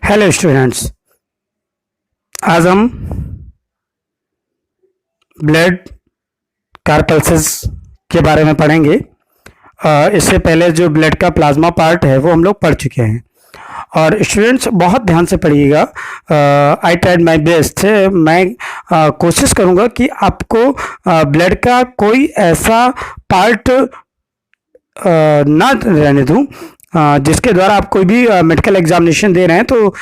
Hello students, आज हम blood कार्पल्सेस के बारे में पढ़ेंगे। इससे पहले जो ब्लड का प्लाज्मा पार्ट है वो हम लोग पढ़ चुके हैं। और स्टूडेंट्स बहुत ध्यान से पढ़िएगा। I tried my best. मैं कोशिश करूँगा कि आपको ब्लड का कोई ऐसा पार्ट ना रहने दूँ जिसके द्वारा आप कोई भी मेडिकल एग्जामिनेशन दे रहे हैं तो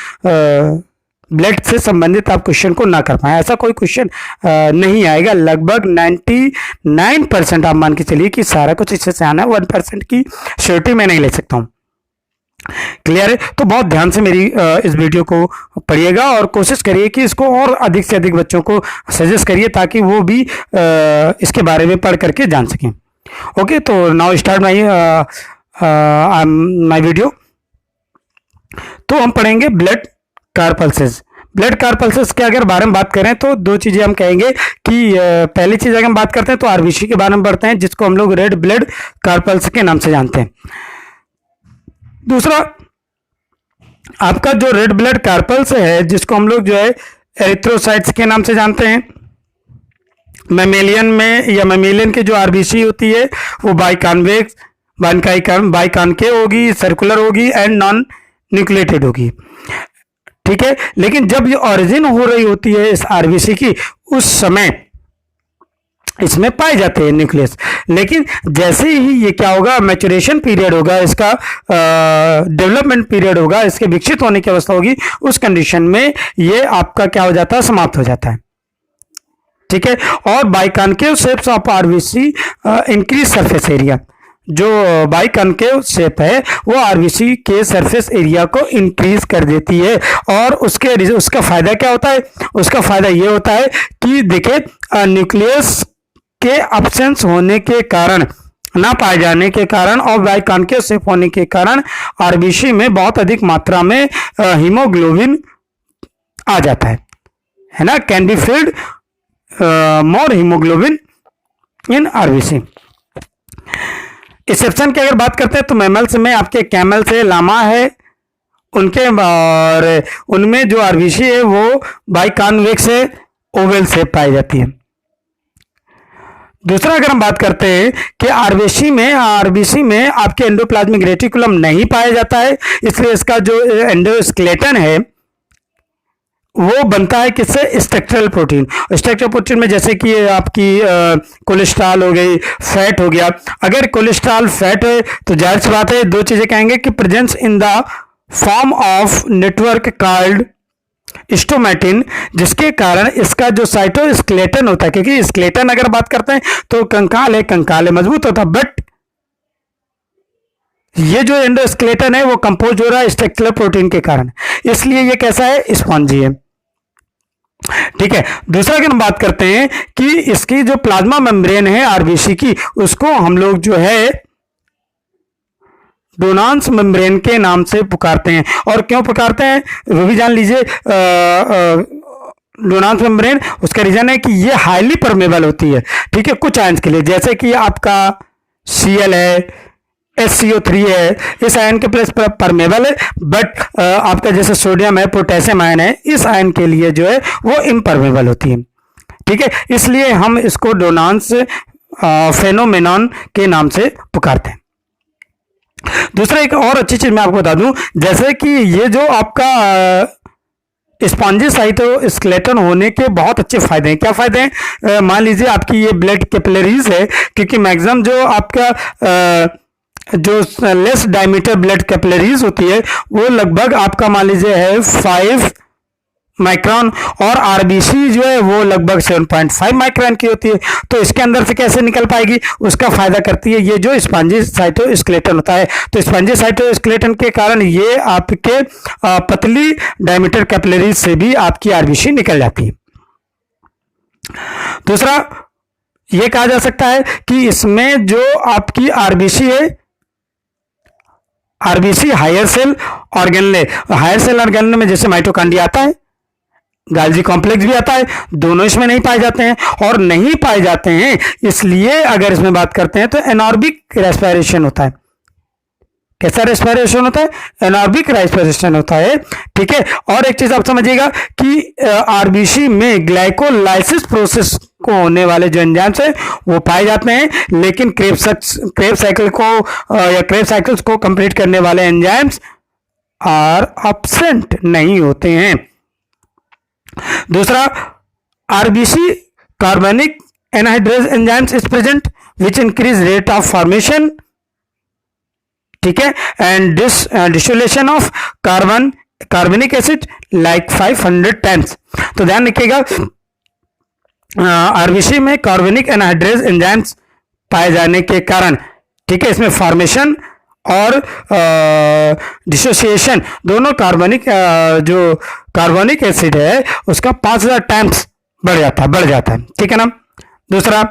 ब्लड से संबंधित आप क्वेश्चन को ना कर पाए। ऐसा कोई क्वेश्चन नहीं आएगा। लगभग 99% आप मान के चलिए कि सारा कुछ इससे से आना है। 1% की श्योरिटी मैं नहीं ले सकता हूँ। क्लियर है? तो बहुत ध्यान से मेरी इस वीडियो को पढ़िएगा और कोशिश करिए कि इसको और अधिक से अधिक बच्चों को सजेस्ट करिए ताकि वो भी इसके बारे में पढ़ करके जान सकें। ओके, तो नाउ स्टार्ट माई वीडियो। तो हम पढ़ेंगे ब्लड कार्पल्सेस। ब्लड कार्पल्सेस के अगर बारे में बात करें तो दो चीजें हम कहेंगे कि पहली चीज अगर हम बात करते हैं तो आरबीसी के बारे में पढ़ते हैं, जिसको हम लोग रेड ब्लड कार्पल्स के नाम से जानते हैं। दूसरा, आपका जो रेड ब्लड कार्पल्स है जिसको हम लोग जो है एरिथ्रोसाइट्स के नाम से जानते हैं। मैमेलियन में या मैमेलियन की जो आरबीसी होती है वो बाइकॉन्वेक्स, बाइकॉन्केव होगी, सर्कुलर होगी एंड नॉन न्यूक्लिएटेड होगी। ठीक है, लेकिन जब ये ओरिजिन हो रही होती है इस आरबीसी की, उस समय इसमें पाए जाते हैं न्यूक्लियस। लेकिन जैसे ही ये क्या होगा, मैच्योरेशन पीरियड होगा, इसका डेवलपमेंट पीरियड होगा, इसके विकसित होने की अवस्था होगी, उस कंडीशन में ये आपका क्या हो जाता है, समाप्त हो जाता है। ठीक है, और biconcave shapes of RBC increase surface area. जो बाइकॉन्केव शेप है वो आरबीसी के सरफेस एरिया को इंक्रीज कर देती है। और उसका फायदा क्या होता है? उसका फायदा ये होता है कि देखिए, न्यूक्लियस के एब्सेंस होने के कारण, ना पाए जाने के कारण और बाइकॉन्केव शेप होने के कारण आरबीसी में बहुत अधिक मात्रा में हीमोग्लोबिन आ जाता है ना। Can be field more haemoglobin in RBC. Exception की अगर बात करते हैं तो मैमल्स में आपके कैमल्स है, लामा है, उनके और उनमें जो आरबीसी है वो बाइकॉन्वेक्स है, ओवल शेप पाई जाती है। दूसरा, अगर हम बात करते हैं कि आरबीसी में आपके एंडोप्लाज्मिक रेटिकुलम नहीं पाया जाता है, इसलिए इसका जो एंडोस्केलेटन है वो बनता है किससे? Structural protein. स्ट्रक्चरल प्रोटीन में जैसे कि आपकी कोलेस्ट्रॉल हो गई, फैट हो गया। अगर कोलेस्ट्रॉल फैट है तो जाहिर सी बात है दो चीजें कहेंगे कि presence in the form of network called stomatin, जिसके कारण इसका जो साइटोस्केलेटन होता है, क्योंकि स्केलेटन अगर बात करते हैं तो कंकाल है मजबूत होता है, बट ये जो एंडोस्केलेटन है वो कंपोज हो रहा है स्ट्रक्चरल प्रोटीन के कारण, इसलिए ये कैसा है? स्पॉन्जी है। ठीक है, दूसरा अगर हम बात करते हैं कि इसकी जो प्लाज्मा मेम्ब्रेन है आरबीसी की, उसको हम लोग जो है डोनांस मेम्ब्रेन के नाम से पुकारते हैं। और क्यों पुकारते हैं वो भी जान लीजिए। डोनांस मेम्ब्रेन, उसका रीजन है कि ये हाईली परमेबल होती है। ठीक है, कुछ आयंस के लिए, जैसे कि आपका Cl है, SCO3 है, इस आयन के प्लस परमेबल है, बट आपका जैसे सोडियम है, पोटेशियम आयन है, इस आयन के लिए जो है वो इम्परमेबल होती है। ठीक है, इसलिए हम इसको डोनांस फेनोमेनॉन के नाम से पुकारते हैं। दूसरा, एक और अच्छी चीज मैं आपको बता दूं, जैसे कि ये जो आपका स्पॉन्जी साइटोस्केलेटन होने के बहुत अच्छे फायदे हैं। क्या फायदे हैं? मान लीजिए आपकी ये ब्लड कैपिलरीज है, क्योंकि मैक्सिमम जो आपका जो लेस डायमीटर ब्लड कैपिलरीज होती है वो लगभग आपका मान लीजिए है 5 माइक्रोन, और आरबीसी जो है वो लगभग 7.5 माइक्रोन की होती है। तो इसके अंदर से कैसे निकल पाएगी? उसका फायदा करती है ये जो स्पॉन्जी साइटोस्केलेटन होता है। तो स्पॉन्जी साइटोस्केलेटन के कारण ये आपके पतली डायमीटर कैपिलरीज से भी आपकी आरबीसी निकल जाती है। दूसरा, ये कहा जा सकता है कि इसमें जो आपकी आरबीसी है, आरबीसी हायर सेल ऑर्गेनले में जैसे माइटोकॉन्ड्रिया आता है, गाल्जी कॉम्प्लेक्स भी आता है, दोनों इसमें नहीं पाए जाते हैं। और नहीं पाए जाते हैं इसलिए अगर इसमें बात करते हैं तो एनारोबिक रेस्पिरेशन होता है। कैसा रेस्पिरेशन होता है? एनारोबिक रेस्पिरेशन होता है। ठीक है, और एक चीज आप समझिएगा कि आरबीसी में ग्लाइकोलाइसिस प्रोसेस को होने वाले जो एंजाइम्स है वो पाए जाते हैं, लेकिन क्रेब साइकिल को या क्रेब साइकिल्स को कंप्लीट करने वाले एंजाइम्स आर एब्सेंट नहीं होते हैं। दूसरा, RBC carbonic anhydrase enzymes is present which increase rate of formation, ठीक है, एंड डिसोलेशन ऑफ कार्बनिक एसिड लाइक 500 टाइम्स। तो ध्यान रखिएगा, आरबीसी में कार्बनिक एनहाइड्रेज एंजाइम्स पाए जाने के कारण, ठीक है, इसमें फॉर्मेशन और डिसोसिएशन दोनों जो कार्बनिक एसिड है उसका 5000 टाइम्स बढ़ जाता है। ठीक है ना। दूसरा,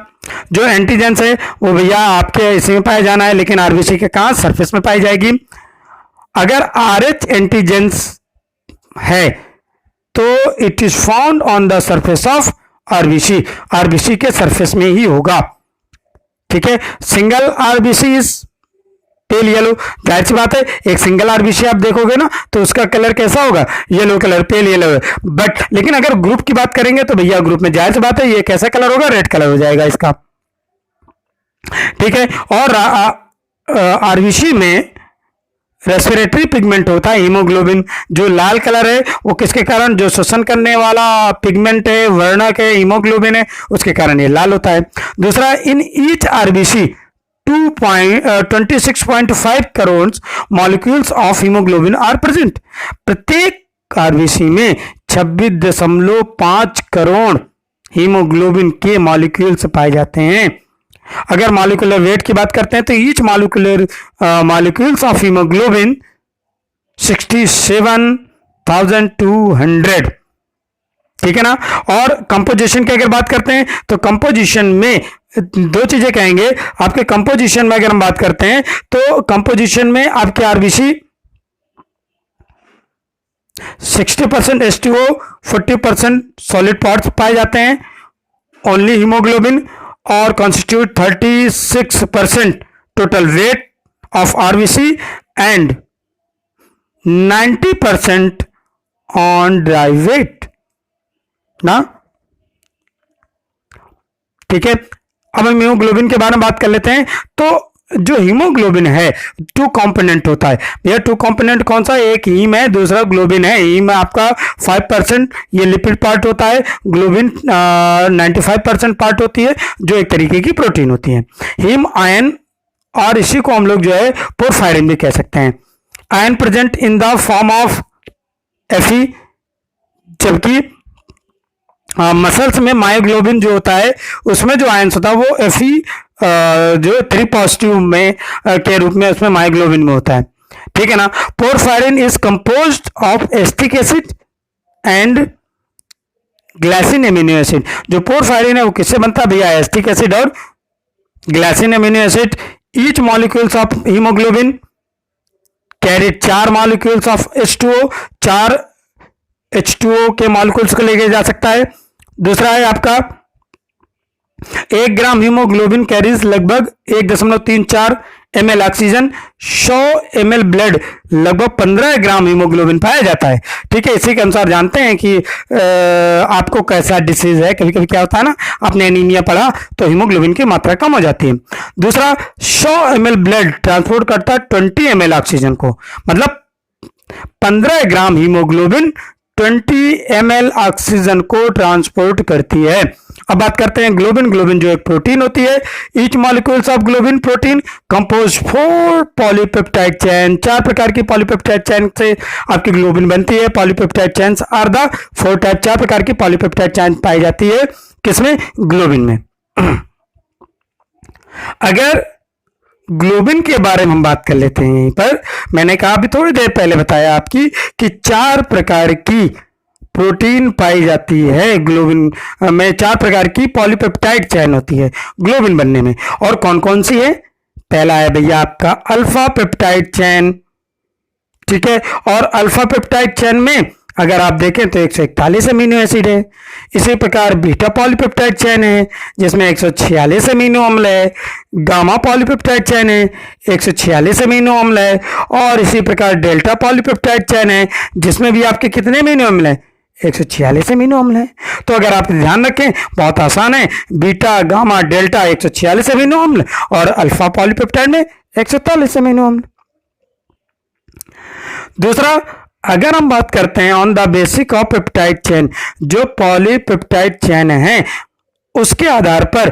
जो एंटीजेंस है वो भैया आपके इसी में पाया जाना है, लेकिन आरबीसी के कहाँ? सरफेस में पाई जाएगी। अगर आरएच एंटीजेंस है तो it is found on the surface of RBC के सरफेस में ही होगा। ठीक है, single RBC is pale yellow, जाहिर सी बात है, एक सिंगल आरबीसी आप देखोगे ना तो उसका कलर कैसा होगा? येलो कलर, पेल येलो है। बट लेकिन अगर ग्रुप की बात करेंगे तो भैया ग्रुप में जाहिर सी बात है ये कैसा कलर होगा? रेड कलर हो जाएगा इसका। ठीक है, और आरबीसी में रेस्पिरेटरी पिगमेंट होता है हीमोग्लोबिन, जो लाल कलर है वो किसके कारण? जो श्वसन करने वाला पिगमेंट है, वर्णक है, हीमोग्लोबिन है, उसके कारण ये लाल होता है। दूसरा, in each RBC 26.5 crore molecules of haemoglobin are present. प्रत्येक आरबीसी में 26.5 करोड़ हीमोग्लोबिन के मॉलिक्यूल्स पाए जाते हैं। अगर मॉलिक्यूलर वेट की बात करते हैं तो ईच मॉलिक्यूल्स ऑफ हीमोग्लोबिन 67,200। ठीक है ना। और कंपोजिशन की अगर बात करते हैं तो कंपोजिशन में दो चीजें कहेंगे आपके। कंपोजिशन में अगर हम बात करते हैं तो कंपोजिशन में आपके आरबीसी 60% H2O, 40% सॉलिड पार्ट्स पाए जाते हैं ओनली हीमोग्लोबिन, और constitute 36% total weight of RBC and 90% on dry weight ना। ठीक है, अब हम हीमोग्लोबिन के बारे में बात कर लेते हैं। तो जो हीमोग्लोबिन है 2 कंपोनेंट होता है। यह 2 कंपोनेंट कौन सा? एक हीम है, दूसरा ग्लोबिन है। हीम आपका 5% ये लिपिड पार्ट होता है, ग्लोबिन 95% पार्ट होती है जो एक तरीके की प्रोटीन होती है। हीम आयन, और इसी को हम लोग जो है पोरफायरिन भी कह सकते हैं। Ion present in the form of Fe, जबकि मसल्स में मायोग्लोबिन जो होता है उसमें जो आयंस होता है वो Fe जो 3 पॉजिटिव में के रूप में उसमें मायोग्लोबिन में होता है। ठीक है ना। Porphyrin is composed of acetic acid and glycine amino acid. जो पोरफायरिन है वो किससे बनता है भैया? एस्टिक एसिड और glycine amino acid. Each molecules of haemoglobin carry 4 molecules of H2O, 4 H2O के मॉलिक्यूल्स को लेके जा सकता है। दूसरा है आपका 1 ग्राम हीमोग्लोबिन कैरीज लगभग 1.34 ml ऑक्सीजन, 100 ml ब्लड, लगभग 15 ग्राम हीमोग्लोबिन पाया जाता है। ठीक है, इसी के अनुसार जानते हैं कि आपको कैसा डिसीज है। कभी कभी क्या होता है ना, आपने एनीमिया पढ़ा तो हीमोग्लोबिन की मात्रा कम हो जाती है। दूसरा, 100 ml ब्लड ट्रांसपोर्ट करता है 20 ml ऑक्सीजन को, मतलब 15 ग्राम हीमोग्लोबिन 20 ml ऑक्सीजन को ट्रांसपोर्ट करती है। अब बात करते हैं ग्लोबिन। ग्लोबिन जो एक प्रोटीन होती है। Each molecules of globin protein compose 4 polypeptide chain. 4 प्रकार की पॉलीपेप्टाइड चेन से आपकी ग्लोबिन बनती है। Polypeptide chains are the 4 type. 4 प्रकार की पॉलीपेप्टाइड चेन पाई जाती है किसमें? ग्लोबिन में। अगर ग्लोबिन के बारे में हम बात कर लेते हैं, यहीं पर मैंने कहा अभी थोड़ी देर पहले बताया आपकी कि 4 प्रकार की प्रोटीन पाई जाती है ग्लोबिन में। 4 प्रकार की पॉलीपेप्टाइड चेन होती है ग्लोबिन बनने में। और कौन कौन सी है? पहला है भैया आपका अल्फा पेप्टाइड चेन। ठीक है, और अल्फा पेप्टाइड चेन में अगर आप देखें तो 141 अमीनो एसिड है। इसी प्रकार बीटा पॉलीपेप्टाइड चेन है जिसमें 146 अमीनो अम्ल है। गामा पॉलीपेप्टाइड चेन है 146 अमीनो अम्ल है। और इसी प्रकार डेल्टा पॉलीपेप्टाइड चेन है जिसमें भी आपके कितने अमीनो अम्ल है, 146 अमीनो अम्ल है। तो अगर आप ध्यान रखें, बहुत आसान है, बीटा गामा डेल्टा 146 अमीनो अम्ल और अल्फा पॉलीपेप्टाइड में 143 अमीनो अम्ल। दूसरा, अगर हम बात करते हैं on the basic of peptide chain, जो पॉलीपेप्टाइड चेन है उसके आधार पर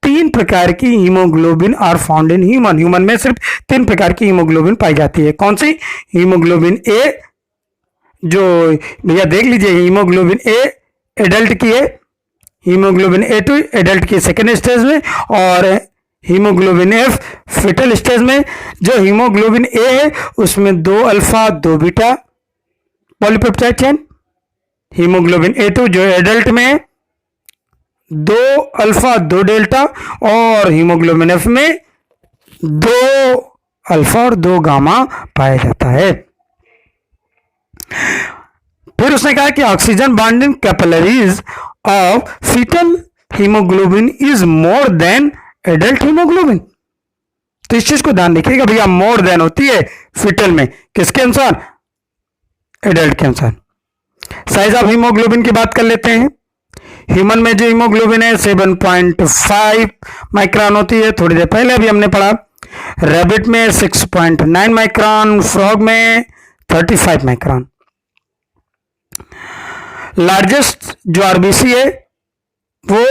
3 प्रकार की haemoglobin are found in human. Human में सिर्फ 3 प्रकार की हीमोग्लोबिन पाई जाती है। कौन सी? हीमोग्लोबिन ए, जो भैया देख लीजिए, हीमोग्लोबिन ए एडल्ट की है, हीमोग्लोबिन A2 एडल्ट की सेकेंड स्टेज में, और हीमोग्लोबिन F फिटल स्टेज में। जो हीमोग्लोबिन ए है उसमें 2 alpha 2 beta polypeptide chain. Haemoglobin A2 जो एडल्ट में है 2 अल्फा 2 डेल्टा, और हीमोग्लोबिन F में 2 अल्फा और 2 गामा पाया जाता है। फिर उसने कहा कि oxygen bonding capillaries of foetal haemoglobin is more than adult haemoglobin. तो इस चीज को ध्यान रखिएगा भैया, मोर देन होती है फीटल में, किसके अनुसार? एडल्ट के अनुसार। साइज ऑफ हीमोग्लोबिन की बात कर लेते हैं। ह्यूमन में जो हीमोग्लोबिन है 7.5 माइक्रोन होती है, थोड़ी देर पहले अभी हमने पढ़ा। रैबिट में 6.9 माइक्रोन, फ्रॉग में 35 माइक्रोन। लार्जेस्ट जो आरबीसी है वो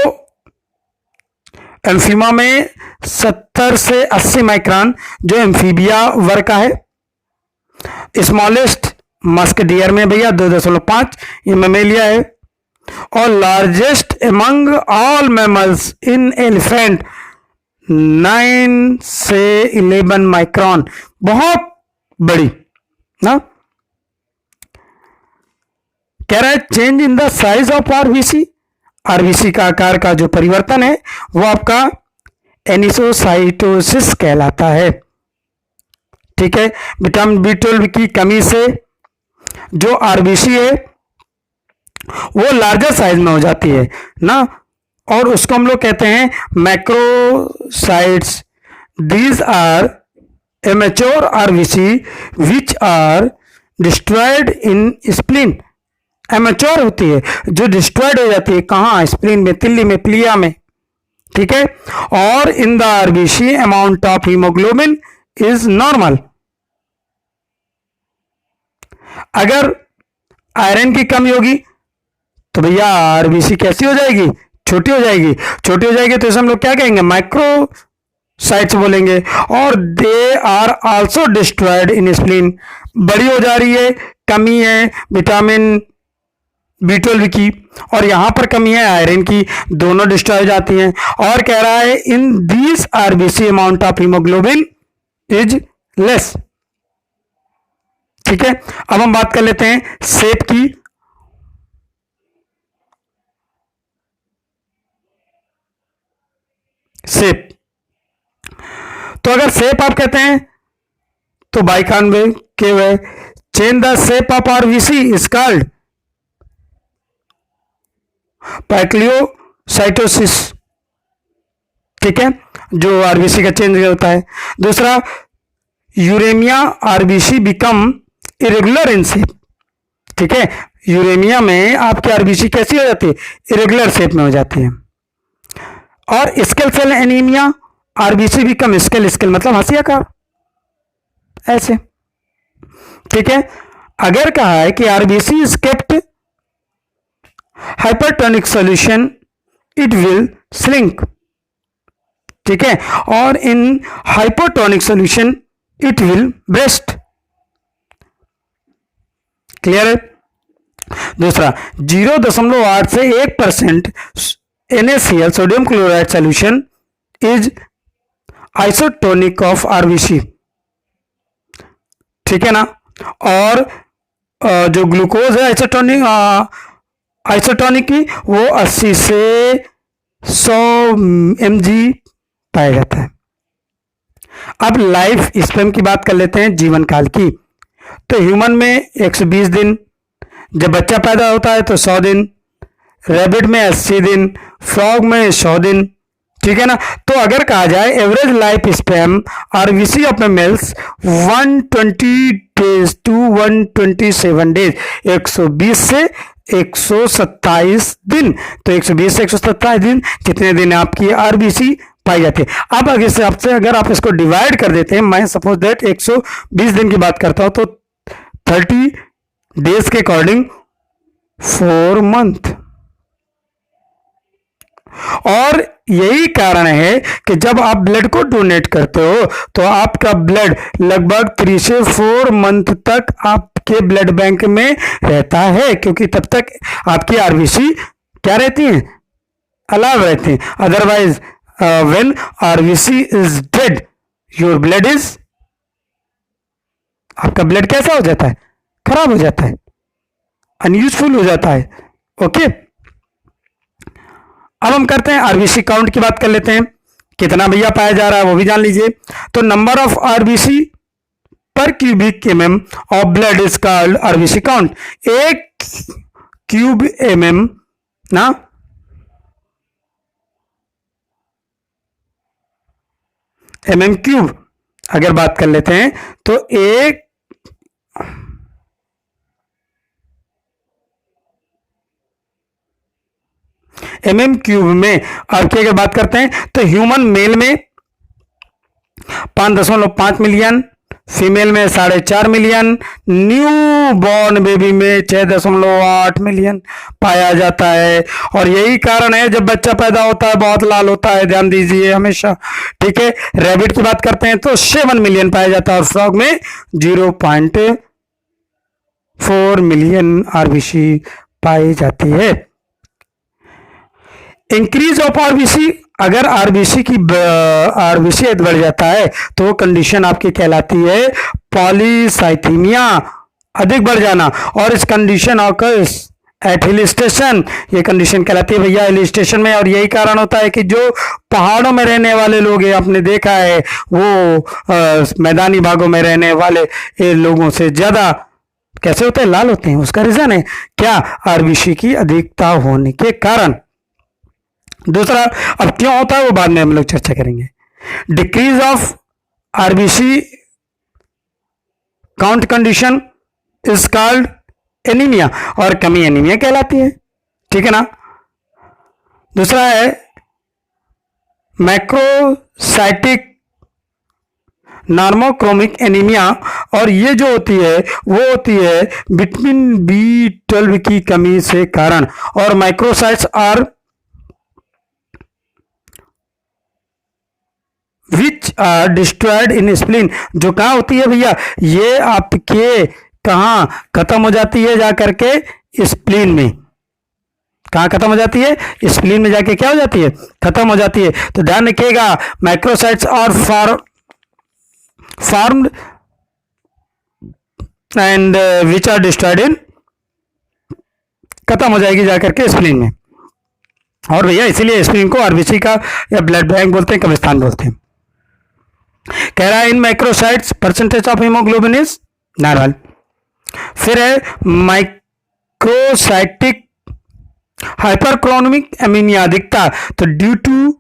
एम्फीमा में 70 से 80 माइक्रोन, जो एम्फीबिया वर्ग का है। स्मॉलेस्ट मस्क डियर में भैया 2.5, ये मेमेलिया है। और लार्जेस्ट एमंग ऑल मैमल्स इन एलिफेंट 9 से 11 माइक्रोन, बहुत बड़ी ना। कह रहा है change in the size of RBC, RBC का आकार का जो परिवर्तन है वो आपका एनिसोसाइटोसिस कहलाता है। ठीक है, विटामिन B12 की कमी से जो आरबीसी है वो लार्जर साइज में हो जाती है ना, और उसको हम लोग कहते हैं macrocytes. These are immature RBC which are destroyed in spleen. Immature होती है जो डिस्ट्रॉयड हो जाती है, कहाँ? स्प्लीन में, तिल्ली में, प्लिया में। ठीक है, और in the RBC amount of haemoglobin is normal. अगर आयरन की कमी होगी तो भैया आरबीसी कैसी हो जाएगी? छोटी हो जाएगी। छोटी हो जाएगी तो इसे हम लोग क्या कहेंगे? माइक्रोसाइट्स बोलेंगे। और they are also destroyed in spleen. बड़ी हो जा रही है, कमी है विटामिन B12 की, और यहां पर कमी है आयरन की, दोनों डिस्ट्रॉय हो जाती हैं। और कह रहा है in these RBC amount of haemoglobin is less. ठीक है, अब हम बात कर लेते हैं शेप की। शेप, तो अगर शेप आप कहते हैं तो बाइकॉन्वेव केव है। Change the shape of RBC is called poikilocytosis. ठीक है, जो आरबीसी का चेंज होता है। दूसरा, uraemia RBC become irregular in shape. ठीक है, यूरेमिया में आपकी आरबीसी कैसी हो जाती है? इरेगुलर शेप में हो जाती है। और sickle cell anaemia RBC become sickle, sickle मतलब हंसिया का ऐसे। ठीक है, अगर कहा है कि RBC is kept hypertonic solution it will shrink. ठीक है, और in hypotonic solution it will burst. Clear है? दूसरा, 0.8 से 1% NaCl sodium chloride solution is isotonic of RBC. ठीक है ना, और जो ग्लूकोज है आइसोटोनिक की वो 80 से 100 mg पाया जाता है। अब लाइफ स्पैन की बात कर लेते हैं, जीवन काल की। तो ह्यूमन में 120 दिन, जब बच्चा पैदा होता है तो 100 दिन, रैबिट में 80 दिन, फ्रॉग में 100 दिन, ठीक है ना। तो अगर कहा जाए average life span RBC of males 120 days to 127 days, 120 से 127 दिन, तो 120 से 127 दिन जितने दिन आपकी आरबीसी पाई जाती है। अब अगर आपसे अगर आप इसको डिवाइड कर देते हैं, मैं सपोज दैट 120 दिन की बात करता हूं, तो 30 डेज के अकॉर्डिंग 4 मंथ। और यही कारण है कि जब आप ब्लड को डोनेट करते हो तो आपका ब्लड लगभग 3 से 4 मंथ तक आपके ब्लड बैंक में रहता है, क्योंकि तब तक आपकी आरबीसी क्या रहती है, अलाव रहती है। Otherwise when RBC is dead your blood is, आपका ब्लड कैसा हो जाता है, खराब हो जाता है, अनयूजफुल हो जाता है। ओके, अब हम करते हैं आरबीसी काउंट की बात कर लेते हैं, कितना भैया पाया जा रहा है वो भी जान लीजिए। तो नंबर ऑफ आरबीसी पर cubic MM of blood is called RBC count. एक क्यूब एमएम ना, एमएम क्यूब अगर बात कर लेते हैं तो एक एमएम क्यूब में आपकी अगर बात करते हैं तो ह्यूमन मेल में 5.5 मिलियन, फीमेल में 4.5 मिलियन, न्यू बॉर्न बेबी में 6.8 मिलियन पाया जाता है। और यही कारण है जब बच्चा पैदा होता है बहुत लाल होता है, ध्यान दीजिए हमेशा, ठीक है। रैबिट की बात करते हैं तो 7 मिलियन पाया जाता है और फ्रॉग में 0.4 मिलियन आरबीसी पाई जाती है। इंक्रीज ऑफ आरबीसी, अगर आरबीसी बढ़ जाता है तो वो कंडीशन आपकी कहलाती है पॉलीसाइथीमिया, अधिक बढ़ जाना। और इस condition occurs eight hill station, ये कंडीशन कहलाती है भैया हिल स्टेशन में। और यही कारण होता है कि जो पहाड़ों में रहने वाले लोग हैं, आपने देखा है वो मैदानी भागों में रहने वाले लोगों से ज्यादा कैसे होते हैं, लाल होते हैं। उसका रीजन है क्या, आरबीसी की अधिकता होने के कारण। दूसरा, अब क्यों होता है वो बाद में हम लोग चर्चा करेंगे। Decrease of RBC count condition is called anaemia, और कमी एनीमिया कहलाती है, ठीक है ना। दूसरा है मैक्रोसाइटिक नॉर्मोक्रोमिक एनीमिया, और ये जो होती है वो होती है विटामिन B12 की कमी से कारण। और microcytes are which are destroyed in spleen, जो कहाँ होती है भैया, ये आपके कहाँ खत्म हो जाती है, जाकर के स्प्लीन में। कहाँ खत्म हो जाती है, स्प्लीन में जाके क्या हो जाती है, खत्म हो जाती है। तो ध्यान रखिएगा, microcytes are formed and which are destroyed in, खत्म हो जाएगी जाकर के स्प्लीन में। और भैया इसीलिए स्प्लीन को आरबीसी का या ब्लड बैंक बोलते हैं, कब्रिस्तान बोलते हैं। कह रहा है in microcytes percentage of haemoglobin is normal. फिर है माइक्रोसाइटिक हाइपरक्रोमिक एनीमिया दिखता, तो due to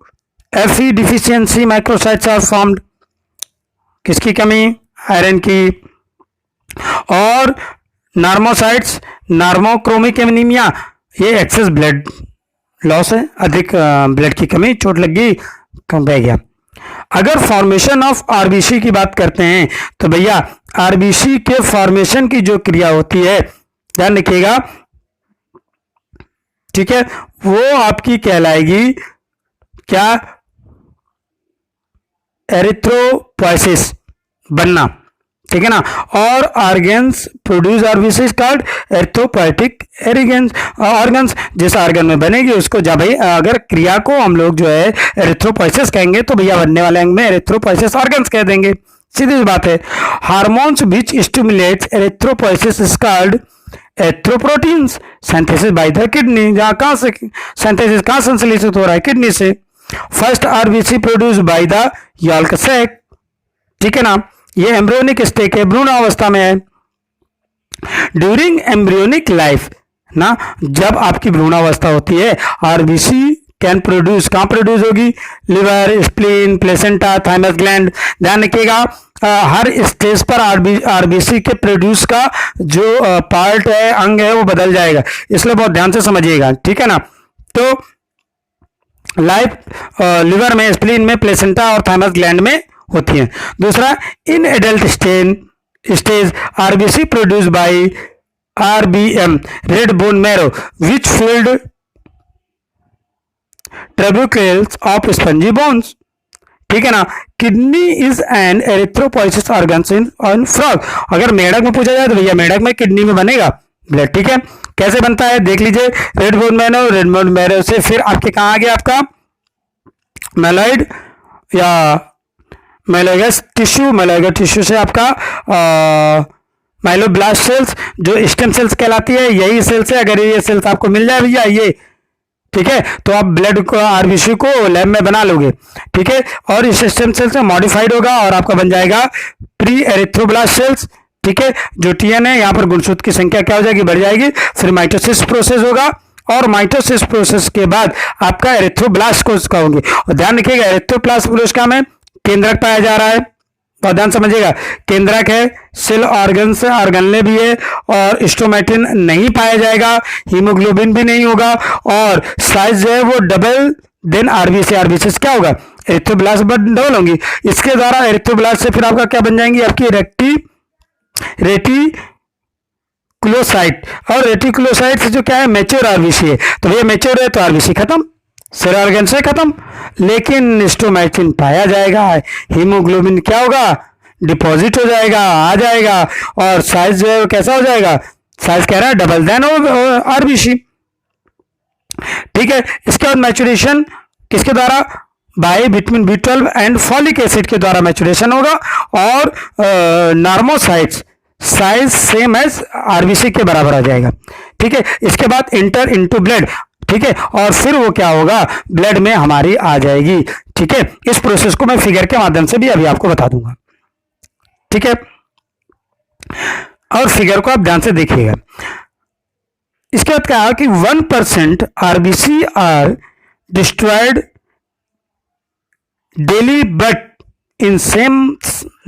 Fe deficiency microcytes are formed, किसकी कमी, आयरन की। और नॉर्मोसाइट्स नॉर्मोक्रोमिक एनीमिया, ये एक्सेस ब्लड लॉस है, अधिक ब्लड की कमी, चोट लग गई, कम बह गया। अगर फॉर्मेशन ऑफ आरबीसी की बात करते हैं तो भैया आरबीसी के फॉर्मेशन की जो क्रिया होती है, ध्यान रखिएगा, ठीक है, वो आपकी कहलाएगी क्या, एरिथ्रोपोइसिस बनना, ठीक है ना। और organs produce RBC called erythropoietic organs, जिस ऑर्गन में बनेगी उसको, जब भाई अगर क्रिया को हम लोग जो है एरिथ्रोपोइसिस कहेंगे तो भैया बनने वाले अंग में एरिथ्रोपोइसिस ऑर्गन्स कह देंगे, सीधी सी बात है। Hormones which stimulates erythropoiesis is called erythroproteins synthesis by the kidney, जहां कहां से सिंथेसिस कहां संश्लेषित हो रहा है, किडनी से। First RBC produce by the yolk sac, ठीक है ना, ये एम्ब्रियोनिक स्टेक है, भ्रूण अवस्था में है। ड्यूरिंग एम्ब्रियोनिक लाइफ ना, जब आपकी भ्रूणावस्था होती है, आरबीसी कैन प्रोड्यूस, कहाँ प्रोड्यूस होगी, liver, spleen, placenta, thymus gland. ध्यान रखिएगा हर स्टेज पर आरबीसी के प्रोड्यूस का जो पार्ट है, अंग है, वो बदल जाएगा, इसलिए बहुत ध्यान से समझिएगा, ठीक है ना। तो लाइफ लिवर में, स्प्लीन में, प्लेसेंटा और थाइमस ग्लैंड में होती है। दूसरा, in adult stage RBC produce by RBM, red bone marrow, which filled trabeculae of spongy bones, ठीक है ना। Kidney is an erythropoiesis organ in frog, अगर मेढक में पूछा जाए तो भैया मेढक में किडनी में बनेगा ब्लड, ठीक है। कैसे बनता है देख लीजिए, red bone marrow, red bone marrow से फिर आपके कहाँ आ गया आपका मेलॉइड या मेलोगस टिश्यू, मेलोगस टिश्यू से आपका माइलोब्लास्ट सेल्स जो स्टेम सेल्स कहलाती है, यही सेल्स है। अगर ये सेल्स आपको मिल जाए भैया ये, ठीक है, तो आप ब्लड को, आरबीसी को लैब में बना लोगे, ठीक है। और इस स्टेम सेल्स में मॉडिफाइड होगा और आपका बन जाएगा प्री एरिथ्रोब्लास्ट सेल्स, ठीक है। जो टीएन है यहाँ पर गुणसूत्र की संख्या क्या हो जाएगी, बढ़ जाएगी। फिर माइटोसिस प्रोसेस होगा और माइटोसिस प्रोसेस के बाद आपका एरिथ्रोब्लास्ट कोशिका होंगे। और ध्यान रखिएगा एरिथ्रोब्लास्ट कोशिका में केंद्रक पाया जा रहा है, बहुत ध्यान समझिएगा, केंद्रक है, सेल ऑर्गन से ऑर्गनले भी है, और स्टोमेटिन नहीं पाया जाएगा, हीमोग्लोबिन भी नहीं होगा, और साइज जो है वो डबल देन आरबीसी। आरबीसी क्या होगा, एरिथ्रोब्लास्ट डबल होंगी, इसके द्वारा एरिथ्रोब्लास्ट से फिर आपका क्या बन जाएंगी, आपकी रेटिकुलोसाइट, और रेटिकुलोसाइट से जो क्या है मैच्योर आरबीसी है। तो ये मैच्योर है तो आरबीसी खत्म, सेल ऑर्गन से खत्म, लेकिन स्टोमेटिन पाया जाएगा, हीमोग्लोबिन क्या होगा, डिपॉजिट हो जाएगा, आ जाएगा, और साइज जो है वो कैसा हो जाएगा, साइज कह रहा है डबल देन आरबीसी, ठीक है। इसके बाद मैचुरेशन किसके द्वारा, by vitamin B12 and folic acid के द्वारा मैचुरेशन होगा, और normocytes size same as RBC के बराबर आ जाएगा, ठीक है। इसके बाद इंटर इनटू ब्लड, ठीक है, और फिर वो क्या होगा, ब्लड में हमारी आ जाएगी, ठीक है। इस प्रोसेस को मैं फिगर के माध्यम से भी अभी आपको बता दूंगा, ठीक है। और फिगर को आप ध्यान से देखिएगा। इसके बाद क्या है कि 1% RBC are destroyed daily, but in same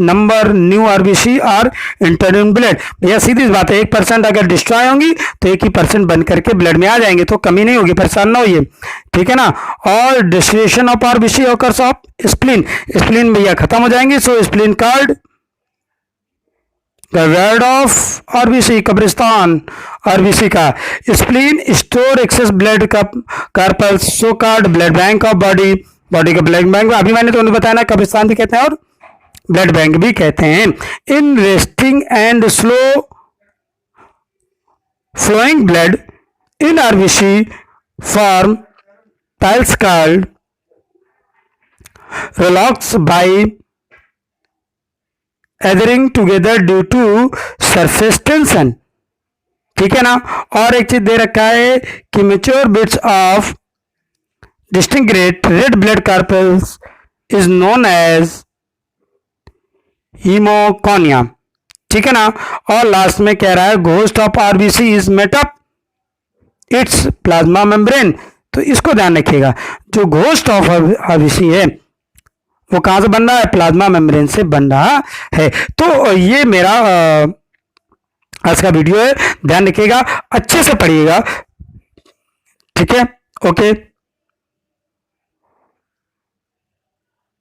number new RBC are enter in blood. भैया सीधी बात है, 1% अगर डिस्ट्रॉय होंगी तो 1% बन करके ब्लड में आ जाएंगे, तो कमी नहीं होगी, परेशान ना होइए, ठीक है ना। और distribution of RBC occurs of spleen, spleen भैया खत्म हो जाएंगे, so spleen called graveyard of RBC, कब्रिस्तान आरबीसी का। Spleen store excess blood corpuscles, so called blood bank of body, body का ब्लड बैंक, अभी मैंने तो उन्हें बताया ना, कब्रिस्तान भी कहते हैं और ब्लड बैंक भी कहते हैं। In resting and slow flowing blood in RBC form tiles called rouleaux by adhering together due to surface tension, ठीक है ना। और एक चीज दे रखा है कि mature bits of disintegrate red blood corpuscles is known as haemoconia, ठीक है ना। और लास्ट में कह रहा है ghost of RBC is made up its plasma membrane. तो इसको ध्यान रखिएगा, जो घोस्ट ऑफ आरबीसी है वो कहां से बन रहा है, प्लाज्मा मेम्ब्रेन से बन रहा है। तो ये मेरा आज का वीडियो है, ध्यान रखिएगा, अच्छे से पढ़िएगा, ठीक है, ओके।